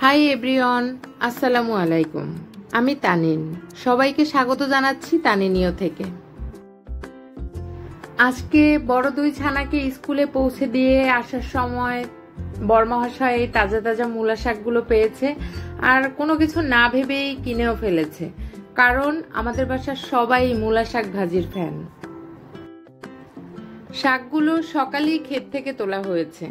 Hi everyone, আসসালামু আলাইকুম। আমি তানিন, সবাইকে স্বাগত জানাচ্ছি তানিনীয় থেকে। আজকে বড় দুই ছানাকে স্কুলে পৌঁছে দিয়ে আসার সময় বরমহাশয় তাজা তাজা মূলা শাকগুলো পেয়েছে আর কোনো কিছু না ভেবেই কিনেও ফেলেছে, কারণ আমাদের বাসার সবাই মূলা শাক ভাজির ফ্যান। শাকগুলো সকালেই ক্ষেত থেকে তোলা হয়েছে,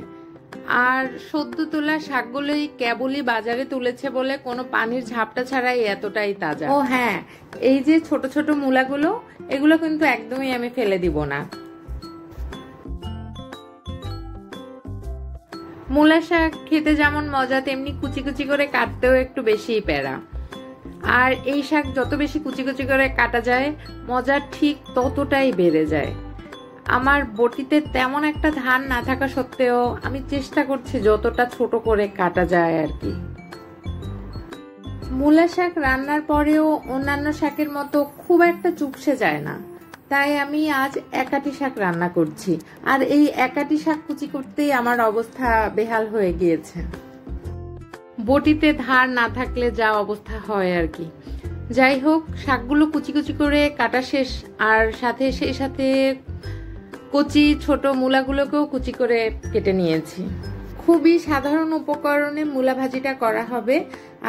আর সদ্য তোলা শাকগুলোই কেবলই বাজারে তুলেছে বলে কোনো পানির ঝাপটা ছাড়াই এতটাই তাজা। ও হ্যাঁ, এই যে ছোট ছোট মূলাগুলো, এগুলো কিন্তু একদমই আমি ফেলে দিব না। মূলা শাক খেতে যেমন মজা, তেমনি কুচি কুচি করে কাটতেও একটু বেশিই প্যারা। আর এই শাক যত বেশি কুচি কুচি করে কাটা যায়, মজা ঠিক ততটাই বেড়ে যায়। আমার বটিতে তেমন একটা ধান না থাকা সত্ত্বেও আমি চেষ্টা করছি যতটা ছোট করে কাটা যায় আর কি। মূলা শাক রান্নার পরেও অন্যান্য শাকের মতো খুব একটা চুপসে যায় না, তাই আমি আজ একাটি শাক রান্না করছি। আর এই একাটি শাক কুচি করতেই আমার অবস্থা বেহাল হয়ে গিয়েছে। বটিতে ধার না থাকলে যা অবস্থা হয় আর কি। যাই হোক, শাকগুলো কুচি কুচি করে কাটা শেষ, আর সেই সাথে কচি ছোট মূলাগুলোকেও কুচি করে কেটে নিয়েছি। খুবই সাধারণ উপকরণে মূলা ভাজিটা করা হবে,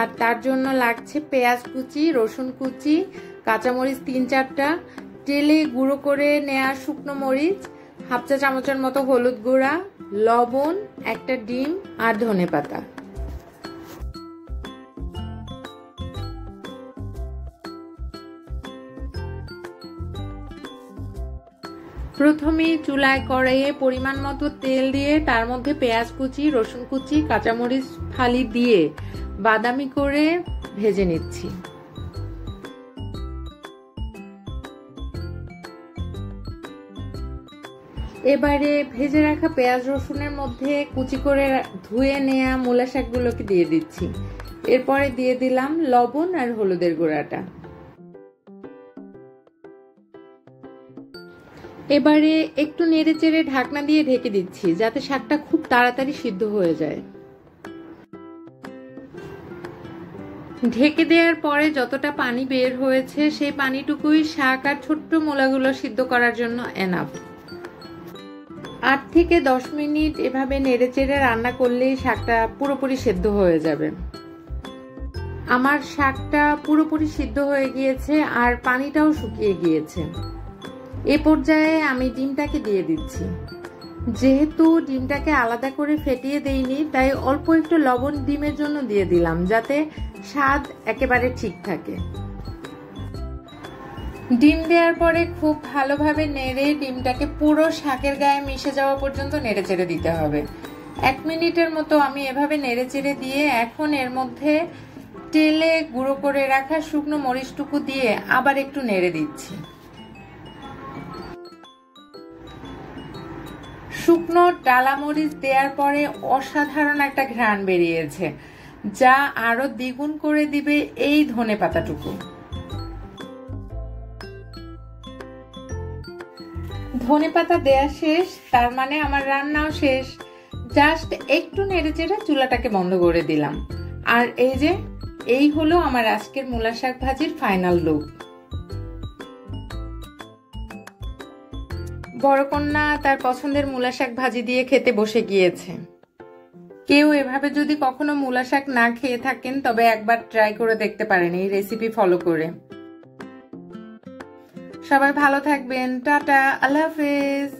আর তার জন্য লাগছে পেঁয়াজ কুচি, রসুন কুচি, কাঁচামরিচ ৩-৪টা, তেলে গুঁড়ো করে নেওয়া শুকনো মরিচ, হাফ চা চামচের মতো হলুদ গুঁড়া, লবণ, একটা ডিম আর ধনেপাতা। প্রথমে চুলায় কড়াইয়ে পরিমাণ মতো তেল দিয়ে তার মধ্যে পেঁয়াজ কুচি, রসুন কুচি, কাঁচামরিচ ফালি দিয়ে বাদামি করে ভেজে নিচ্ছি। এবারে ভেজে রাখা পেঁয়াজ রসুনের মধ্যে কুচি করে ধুয়ে নেওয়া মূলা শাকগুলোকে দিয়ে দিচ্ছি। এরপরে দিয়ে দিলাম লবণ আর হলুদের গুঁড়াটা। এবারে একটু নেড়ে চেড়ে ঢাকনা দিয়ে ঢেকে দিচ্ছি, যাতে শাকটা খুব তাড়াতাড়ি সিদ্ধ হয়ে যায়। ঢেকে দেওয়ার পরে যতটা পানি বের হয়েছে, সেই পানিটুকুই শাক আর ছোট্ট মূলাগুলো সিদ্ধ করার জন্য এনাফ। 8 থেকে 10 মিনিট এভাবে নেড়ে চেড়ে রান্না করলেই শাকটা পুরোপুরি সিদ্ধ হয়ে যাবে। আমার শাকটা পুরোপুরি সিদ্ধ হয়ে গিয়েছে আর পানিটাও শুকিয়ে গিয়েছে। এ পর্যায়ে আমি ডিমটাকে দিয়ে দিচ্ছি। যেহেতু ডিমটাকে আলাদা করে ফেটিয়ে দেইনি, তাই অল্প একটু লবণ ডিমের জন্য দিয়ে দিলাম, যাতে স্বাদ একেবারে ঠিক থাকে। ডিম দেওয়ার পরে খুব ভালোভাবে নেড়ে ডিমটাকে পুরো শাকের গায়ে মিশে যাওয়া পর্যন্ত নেড়ে চেড়ে দিতে হবে। 1 মিনিটের মতো আমি এভাবে নেড়ে চেড়ে দিয়ে এখন এর মধ্যে তেলে গুঁড়ো করে রাখা শুকনো মরিচটুকু দিয়ে আবার একটু নেড়ে দিচ্ছি। শুকনো ডালা মরিচ দেওয়ার পরে অসাধারণ একটা ঘ্রাণ বেরিয়েছে, যা আরো দ্বিগুণ করে দিবে এই ধনেপাতাটুকু। ধনেপাতা দেয়া শেষ, তার মানে আমার রান্নাও শেষ। জাস্ট একটু নেড়ে চেড়ে চুলাটাকে বন্ধ করে দিলাম। আর এই হলো আমার আজকের মূলা শাক ভাজির ফাইনাল লুক। বড় কন্যা তার পছন্দের মূলা শাক ভাজি দিয়ে খেতে বসে গিয়েছে। কেউ এভাবে যদি কখনো মূলা শাক না খেয়ে থাকেন, তবে একবার ট্রাই করে দেখতে পারেন এই রেসিপি ফলো করে। সবাই ভালো থাকবেন, টাটা, আল্লাহ হাফেজ।